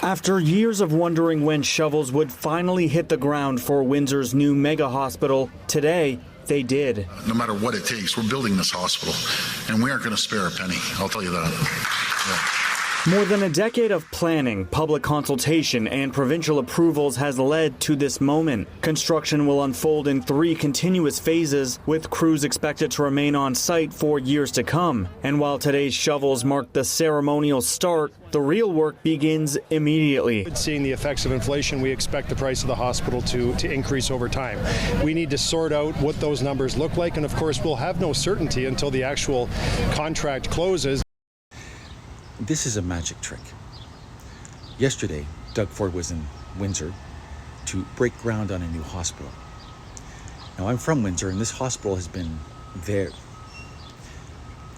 After years of wondering when shovels would finally hit the ground for Windsor's new mega hospital, today they did. No matter what it takes, we're building this hospital, and we aren't going to spare a penny, I'll tell you that. Yeah. More than a decade of planning, public consultation, and provincial approvals has led to this moment. Construction will unfold in 3 continuous phases, with crews expected to remain on site for years to come. And while today's shovels mark the ceremonial start, the real work begins immediately. Seeing the effects of inflation, we expect the price of the hospital to increase over time. We need to sort out what those numbers look like, and of course we'll have no certainty until the actual contract closes. This is a magic trick. Yesterday, Doug Ford was in Windsor to break ground on a new hospital. Now, I'm from Windsor, and this hospital has been there.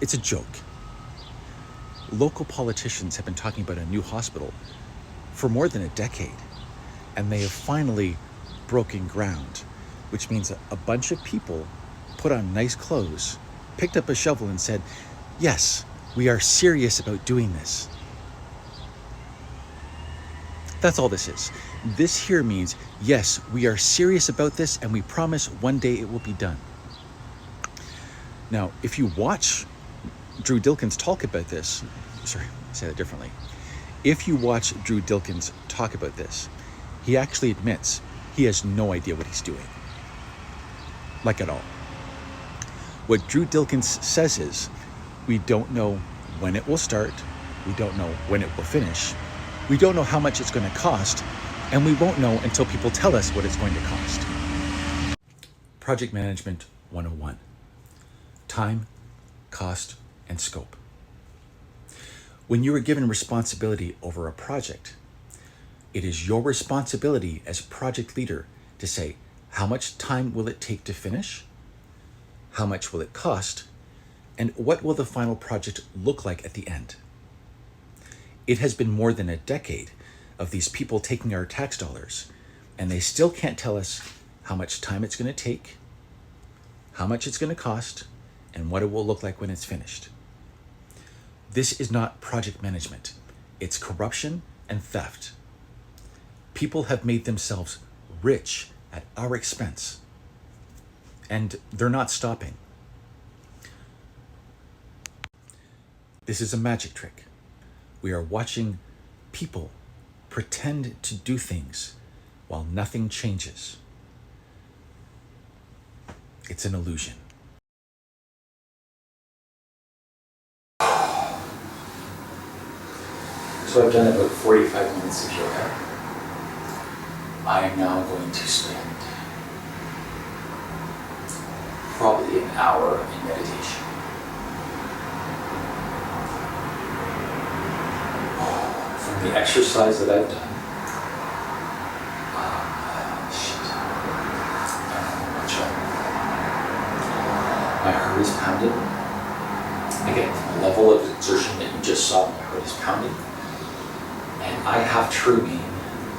It's a joke. Local politicians have been talking about a new hospital for more than a decade, and they have finally broken ground, which means a bunch of people put on nice clothes, picked up a shovel and said, yes, we are serious about doing this. That's all this is. This here means, yes, we are serious about this, and we promise one day it will be done. Now, if you watch Drew Dilkens talk about this, sorry, say that differently. If you watch Drew Dilkens talk about this, he actually admits he has no idea what he's doing. Like at all. What Drew Dilkens says is, we don't know when it will start, we don't know when it will finish, we don't know how much it's going to cost, and we won't know until people tell us what it's going to cost. Project Management 101. Time, cost, and scope. When you are given responsibility over a project, it is your responsibility as project leader to say, how much time will it take to finish? How much will it cost? And what will the final project look like at the end? It has been more than a decade of these people taking our tax dollars, and they still can't tell us how much time it's going to take, how much it's going to cost, and what it will look like when it's finished. This is not project management. It's corruption and theft. People have made themselves rich at our expense, and they're not stopping. This is a magic trick. We are watching people pretend to do things while nothing changes. It's an illusion. So I've done about 45 minutes of yoga. I am now going to spend probably an hour in meditation. From the exercise that I've done, I don't know much of it. My heart is pounding. Again, from the level of exertion that you just saw, my heart is pounding. And I have to remain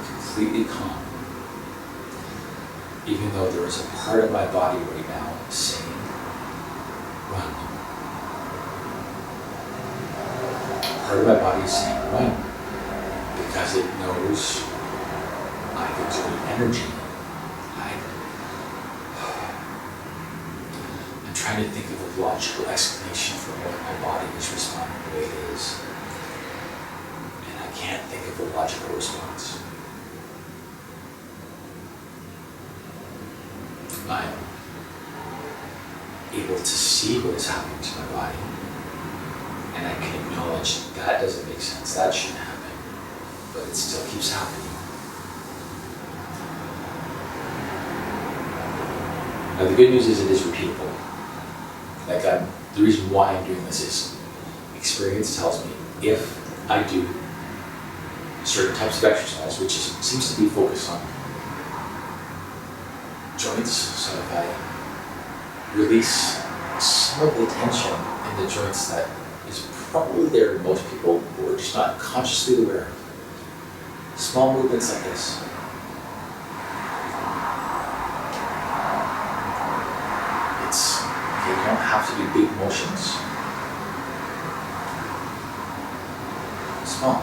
completely calm, even though there is a part of my body right now saying, run. Part of my body is saying, run, because it knows I've exerted energy. I'm trying to think of a logical explanation for why my body is responding the way it is. Can't think of a logical response. I'm able to see what is happening to my body, and I can acknowledge that doesn't make sense, that shouldn't happen, but it still keeps happening. Now the good news is it is repeatable. The reason why I'm doing this is experience tells me if I do certain types of exercise, which seems to be focused on joints, so if I release some of the tension in the joints that is probably there in most people who are just not consciously aware of. Small movements like this. They don't have to be big motions. Small.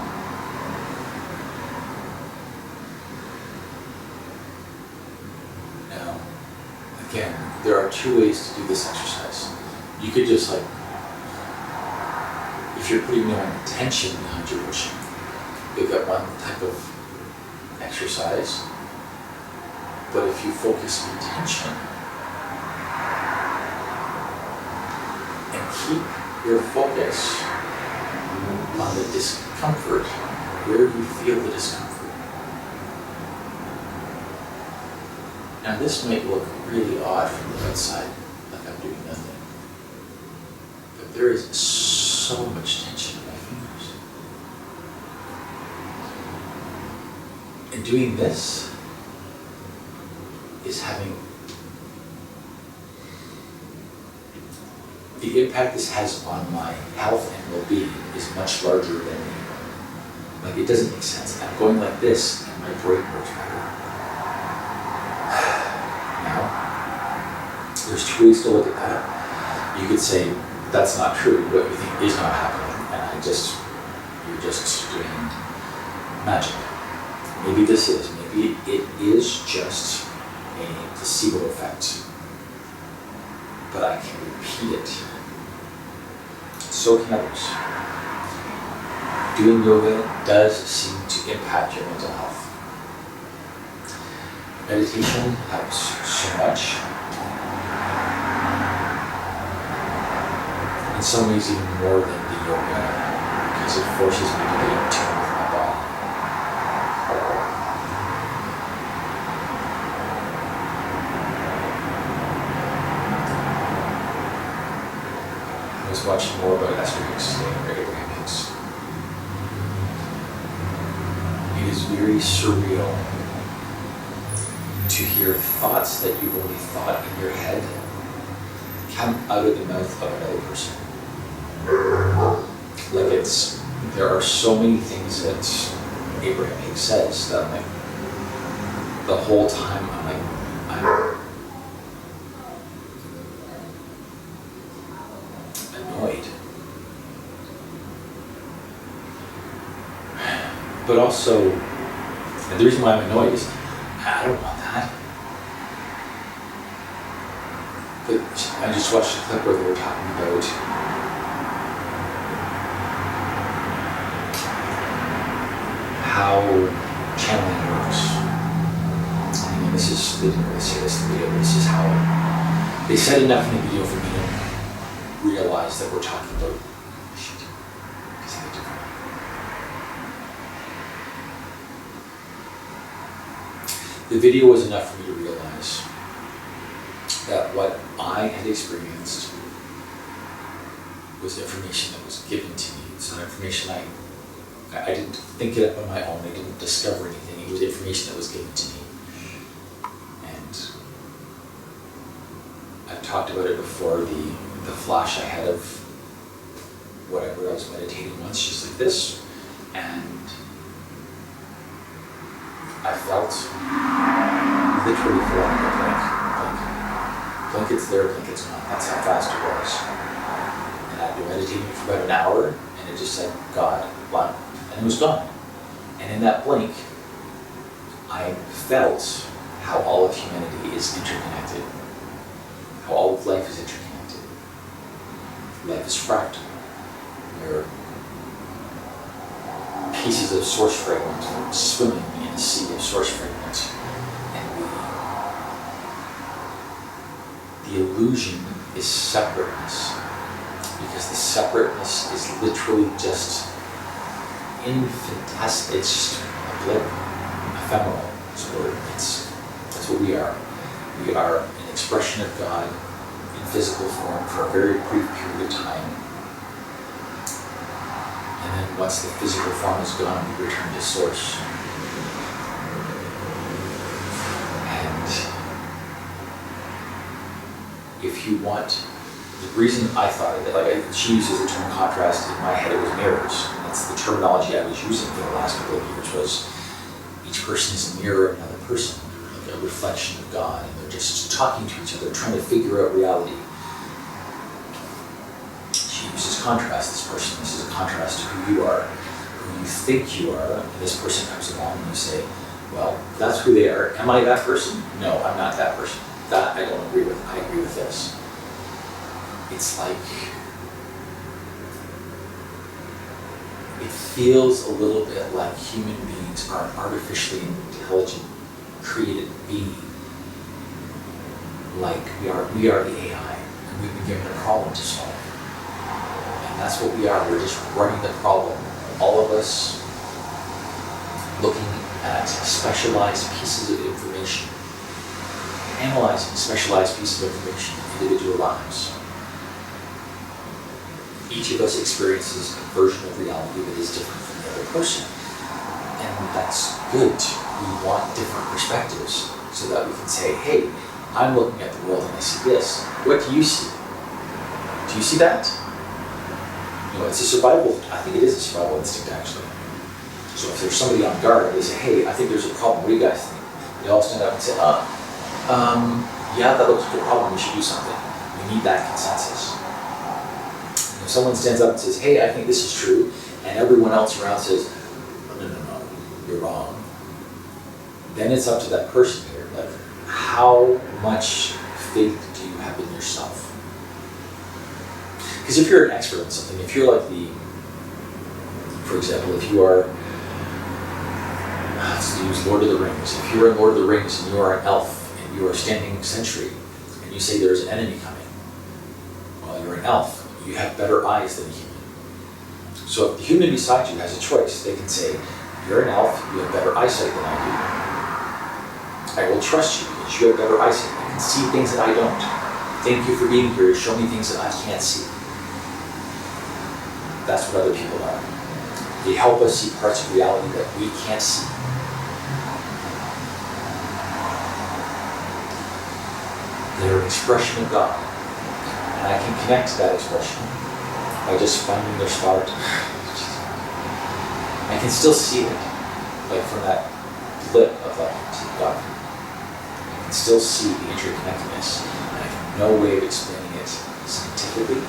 again, there are two ways to do this exercise. You could just like, if you're putting no intention behind your wishing, you'll get one type of exercise. But if you focus intention and keep your focus on the discomfort, where you feel the discomfort. Now this might look really odd from the outside, like I'm doing nothing. But there is so much tension in my fingers. And doing this is having the impact this has on my health and well-being is much larger than me. Like, it doesn't make sense. I'm going like this and my brain works better. Now, there's two ways to look at that. You could say, that's not true. What you think is not happening, and you're just doing magic. Maybe this is. Maybe it is just a placebo effect. But I can repeat it. So can others. Doing yoga does seem to impact your mental health. Meditation helps so much. In some ways even more than the yoga, because it forces me to get in tune with my body. I was watching more about Esther Hicks today, or Abraham Hicks. It is very surreal to hear thoughts that you've only thought in your head come out of the mouth of another person. Like there are so many things that Abraham Hicks says that I'm like, the whole time I'm annoyed. But also, and the reason why I'm annoyed is, I don't want that. But I just watched a clip where they were talking about how channeling works. I mean, they didn't really say this in the video, but this is how they said enough in the video for me to realize that we're talking about shit. Because they're different. The video was enough for me to realize that what I had experienced was information that was given to me. It's not information I didn't think it up on my own. I didn't discover anything. It was information that was given to me. And I've talked about it before, the flash I had of whatever I was meditating once, just like this. And I felt literally falling in a blink. Blanket's there, blanket's gone. That's how fast it was. And I'd been meditating for about an hour, and it just said, God, blank. And it was gone. And in that blink, I felt how all of humanity is interconnected. How all of life is interconnected. Life is fractal. We're pieces of source fragment swimming in a sea of source fragment. And the illusion is separateness. Because the separateness is literally just infinitesimal. It's just a blip, ephemeral. That's what we are. We are an expression of God in physical form for a very brief period of time. And then once the physical form is gone, we return to source. And if you want, the reason I thought of it, like she uses the term contrast, in my head it was mirrors. That's the terminology I was using for the last couple of years, was each person is a mirror of another person, like a reflection of God, and they're just talking to each other, trying to figure out reality. She uses contrast, this person. This is a contrast to who you are, who you think you are, and this person comes along and you say, well, that's who they are. Am I that person? No, I'm not that person. that I don't agree with. I agree with this. It's like, it feels a little bit like human beings are an artificially intelligent, created being. Like we are the AI, and we've been given a problem to solve. And that's what we are. We're just running the problem. All of us looking at specialized pieces of information, analyzing specialized pieces of information in individual lives. Each of us experiences a version of reality that is different from the other person. And that's good. We want different perspectives so that we can say, hey, I'm looking at the world and I see this. What do you see? Do you see that? You know, it's a survival, I think it is a survival instinct actually. So if there's somebody on guard, they say, hey, I think there's a problem, what do you guys think? They all stand up and say, yeah, that looks like a problem, we should do something. We need that consensus. And if someone stands up and says, hey, I think this is true, and everyone else around says, no, you're wrong, then it's up to that person here, like, how much faith do you have in yourself? Because if you're an expert in something, if you're like for example, if you are, let's use Lord of the Rings. If you're in Lord of the Rings and you are an elf and you are standing sentry and you say there's an enemy coming, well, you're an elf. You have better eyes than a human. So if the human beside you has a choice, they can say, you're an elf, you have better eyesight than I do. I will trust you because you have better eyesight. You can see things that I don't. Thank you for being here to show me things that I can't see. That's what other people are. They help us see parts of reality that we can't see. They're an expression of God. And I can connect to that expression by just finding their start. I can still see it, like from that blip of like God. I can still see the interconnectedness. And I have no way of explaining it scientifically.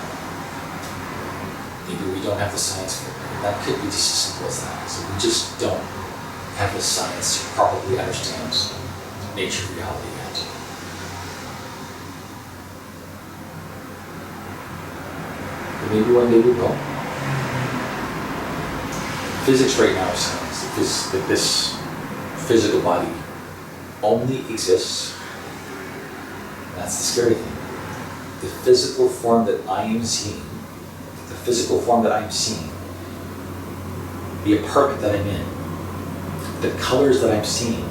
Maybe we don't have the science for it. That could be just as simple as that. So we just don't have the science to properly understand nature of reality yet. But maybe one day we will. Physics right now is science. That this physical body only exists. That's the scary thing. The physical form that I am seeing, the apartment that I'm in, the colors that I'm seeing,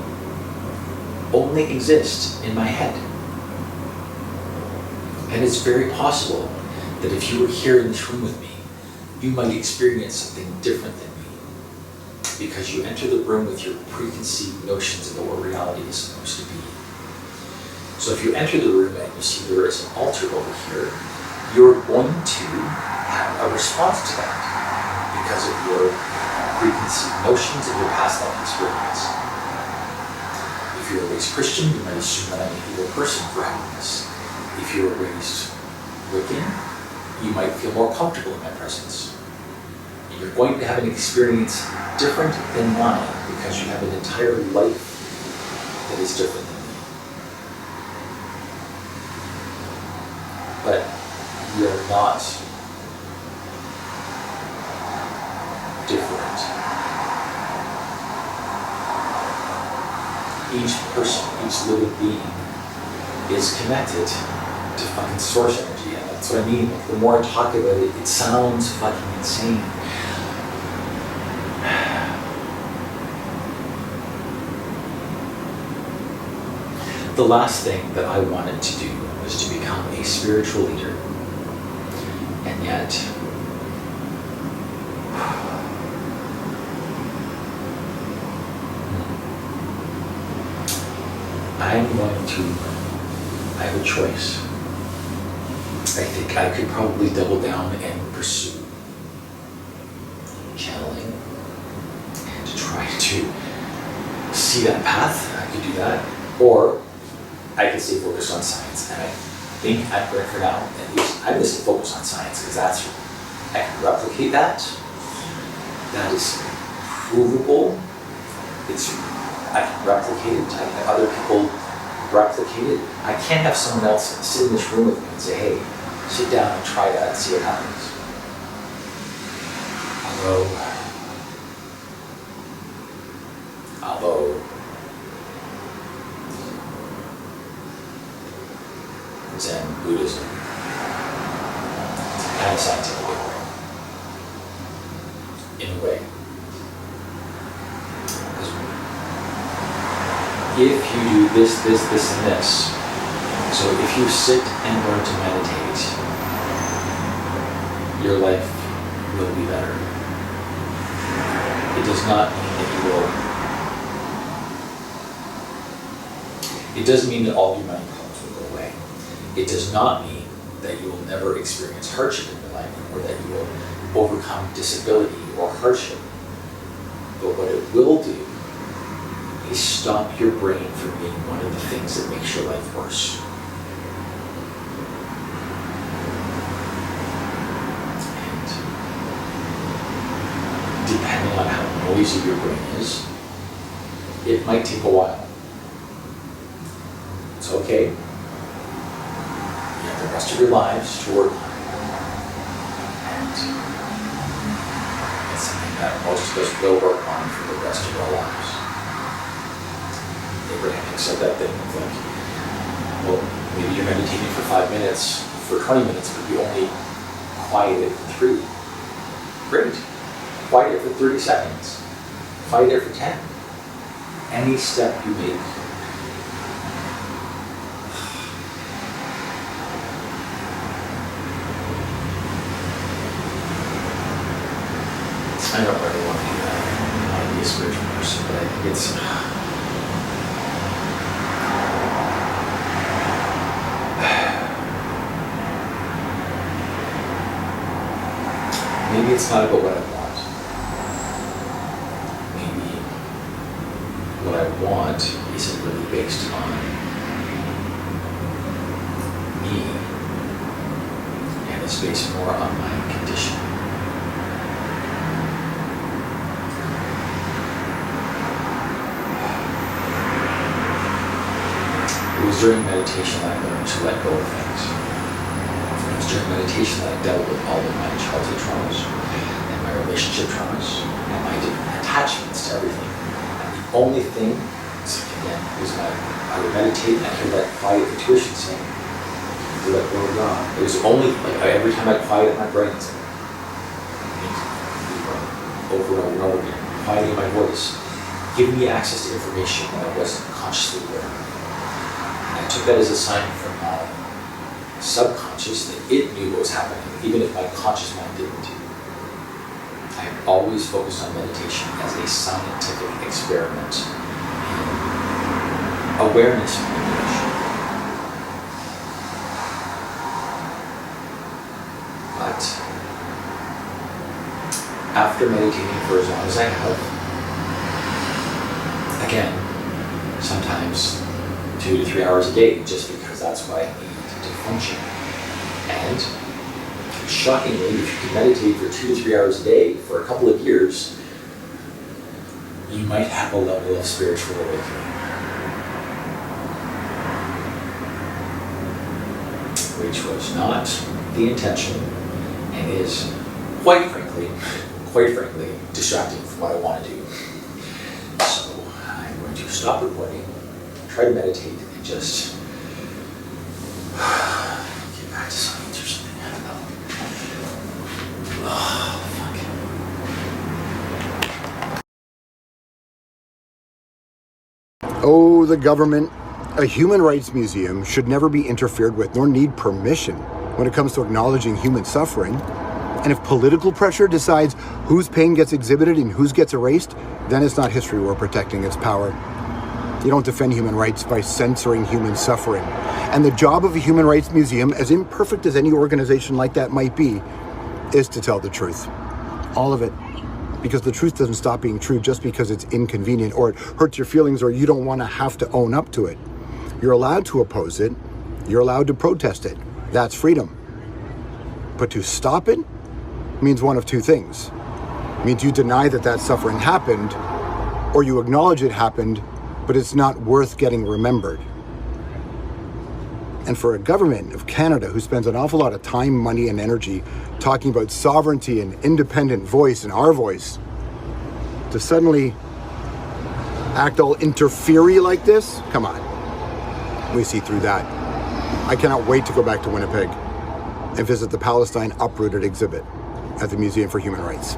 only exist in my head. And it's very possible that if you were here in this room with me, you might experience something different than me. Because you enter the room with your preconceived notions about what reality is supposed to be. So if you enter the room and you see there is an altar over here, you're going to have a response to that because of your preconceived notions and your past life experience. If you're raised Christian, you might assume that I'm an evil person for having this. If you're raised Wiccan, you might feel more comfortable in my presence. And you're going to have an experience different than mine because you have an entire life that is different than me. But we are not different. Each person, each living being is connected to fucking source energy. And that's what I mean. Like, the more I talk about it, it sounds fucking insane. The last thing that I wanted to do was to become a spiritual leader. And yet, I have a choice. I think I could probably double down and pursue channeling and to try to see that path. I could do that. Or I could stay focused on science. And I think for now, at least, I'm going to stay focused on science because I can replicate that. That is provable. I can replicate it. I can have other people replicated. I can't have someone else sit in this room with me and say, hey, sit down and try that and see what happens. Although Zen Buddhism and scientific in a way. If you do this, this, this, and this, so if you sit and learn to meditate, your life will be better. It does not mean that you will. It doesn't mean that all your money problems will go away. It does not mean that you will never experience hardship in your life, or that you will overcome disability or hardship. But what it will do is stop your brain from being one of the things that makes your life worse. And depending on how noisy your brain is, it might take a while. It's okay. You have the rest of your lives to work on. And it's something that most of us will work on for the rest of our lives. Abraham said that thing of like, well, maybe you're meditating for 5 minutes, for 20 minutes, but you only quiet it for 3. Great. Quiet it for 30 seconds. Quiet it for 10. Any step you make. I don't really want to do that. I want to be a spiritual person, but I think it's... Maybe it's not about what I want. Maybe what I want isn't really based on me, and it's based more on my condition. It was during meditation that I learned to let go of things. It was during meditation that I dealt with all of my childhood traumas and my relationship traumas and my attachments to everything. And the only thing, again, was I would meditate and I could let quiet intuition sing. To let go of God. It was only, like, every time I quieted my brain, it's like, over and over and over again, quieting my voice, giving me access to information that I wasn't consciously aware of. I took that as a sign from my subconscious that it knew what was happening, even if my conscious mind didn't. I have always focused on meditation as a scientific experiment in awareness manipulation. But after meditating for as long as I have, again, sometimes 2 to 3 hours a day, just because that's what I need to function. And shockingly, if you can meditate for 2 to 3 hours a day for a couple of years, you might have a level of spiritual awakening. Which was not the intention, and is, quite frankly, distracting from what I want to do. So I'm going to stop recording, try to meditate, and just get back to science or something. I don't know. Oh, fuck. Oh, the government. A human rights museum should never be interfered with, nor need permission when it comes to acknowledging human suffering. And if political pressure decides whose pain gets exhibited and whose gets erased, then it's not history we're protecting, it's power. You don't defend human rights by censoring human suffering. And the job of a human rights museum, as imperfect as any organization like that might be, is to tell the truth. All of it. Because the truth doesn't stop being true just because it's inconvenient or it hurts your feelings or you don't want to have to own up to it. You're allowed to oppose it. You're allowed to protest it. That's freedom. But to stop it means one of two things. It means you deny that that suffering happened, or you acknowledge it happened, but it's not worth getting remembered. And for a government of Canada who spends an awful lot of time, money, and energy talking about sovereignty and independent voice and our voice, to suddenly act all interfere like this, come on. We see through that. I cannot wait to go back to Winnipeg and visit the Palestine Uprooted exhibit at the Museum for Human Rights.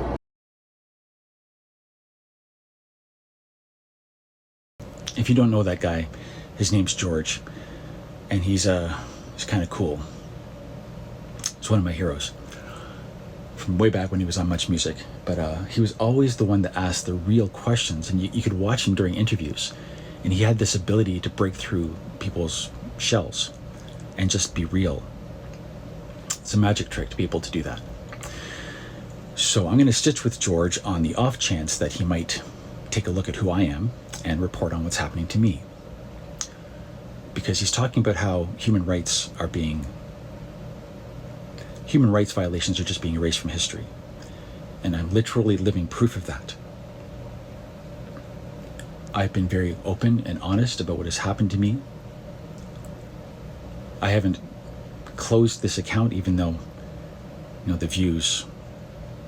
If you don't know that guy, his name's George, and he's kind of cool. He's one of my heroes from way back when he was on Much Music. But he was always the one that asked the real questions, and you could watch him during interviews, and he had this ability to break through people's shells and just be real. It's a magic trick to be able to do that. So I'm going to stitch with George on the off chance that he might take a look at who I am and report on what's happening to me. Because he's talking about how human rights violations are just being erased from history. And I'm literally living proof of that. I've been very open and honest about what has happened to me. I haven't closed this account, even though, the views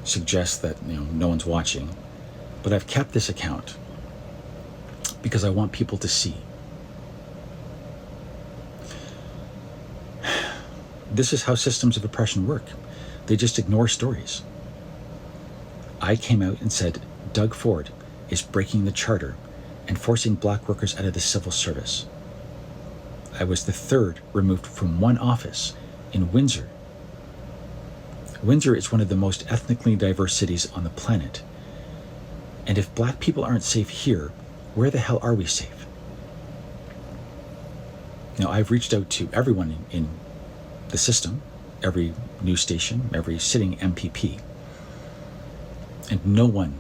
suggest that, no one's watching. But I've kept this account because I want people to see. This is how systems of oppression work. They just ignore stories. I came out and said Doug Ford is breaking the charter and forcing black workers out of the civil service. I was the third removed from one office in Windsor. Windsor is one of the most ethnically diverse cities on the planet. And if black people aren't safe here, where the hell are we safe? Now, I've reached out to everyone in the system, every news station, every sitting MPP, and no one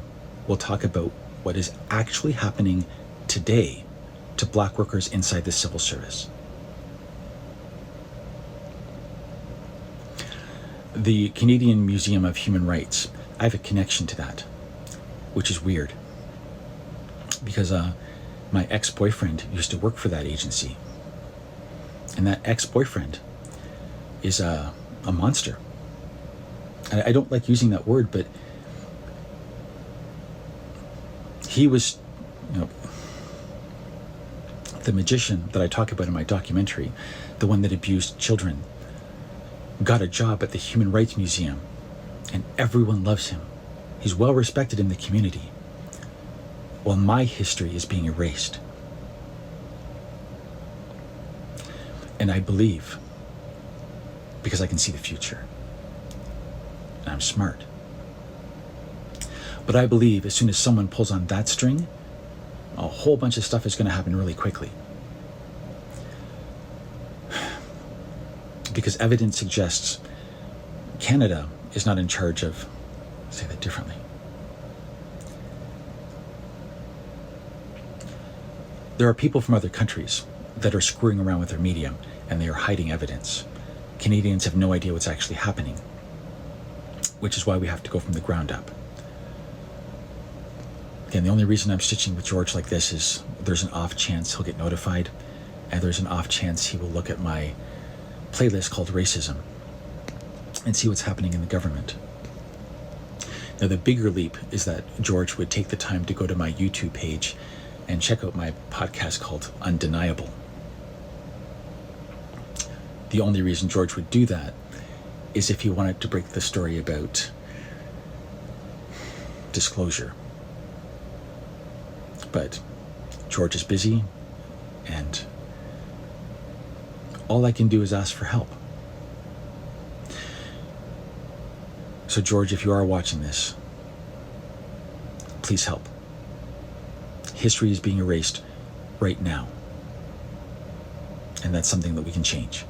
will talk about what is actually happening today to black workers inside the civil service. The Canadian Museum of Human Rights, I have a connection to that, which is weird, because my ex-boyfriend used to work for that agency, and that ex-boyfriend is a monster. I don't like using that word, but he was, the magician that I talk about in my documentary, the one that abused children, got a job at the Human Rights Museum, and everyone loves him. He's well respected in the community, while my history is being erased. And I believe, because I can see the future, and I'm smart. But I believe as soon as someone pulls on that string, a whole bunch of stuff is going to happen really quickly. Because evidence suggests Canada is not in charge of, say that differently. There are people from other countries that are screwing around with their media, and they are hiding evidence. Canadians have no idea what's actually happening, which is why we have to go from the ground up. Again, the only reason I'm stitching with George like this is there's an off chance he'll get notified, and there's an off chance he will look at my playlist called Racism and see what's happening in the government. Now, the bigger leap is that George would take the time to go to my YouTube page and check out my podcast called Undeniable. The only reason George would do that is if he wanted to break the story about disclosure. But George is busy, and all I can do is ask for help. So George, if you are watching this, please help. History is being erased right now, and that's something that we can change.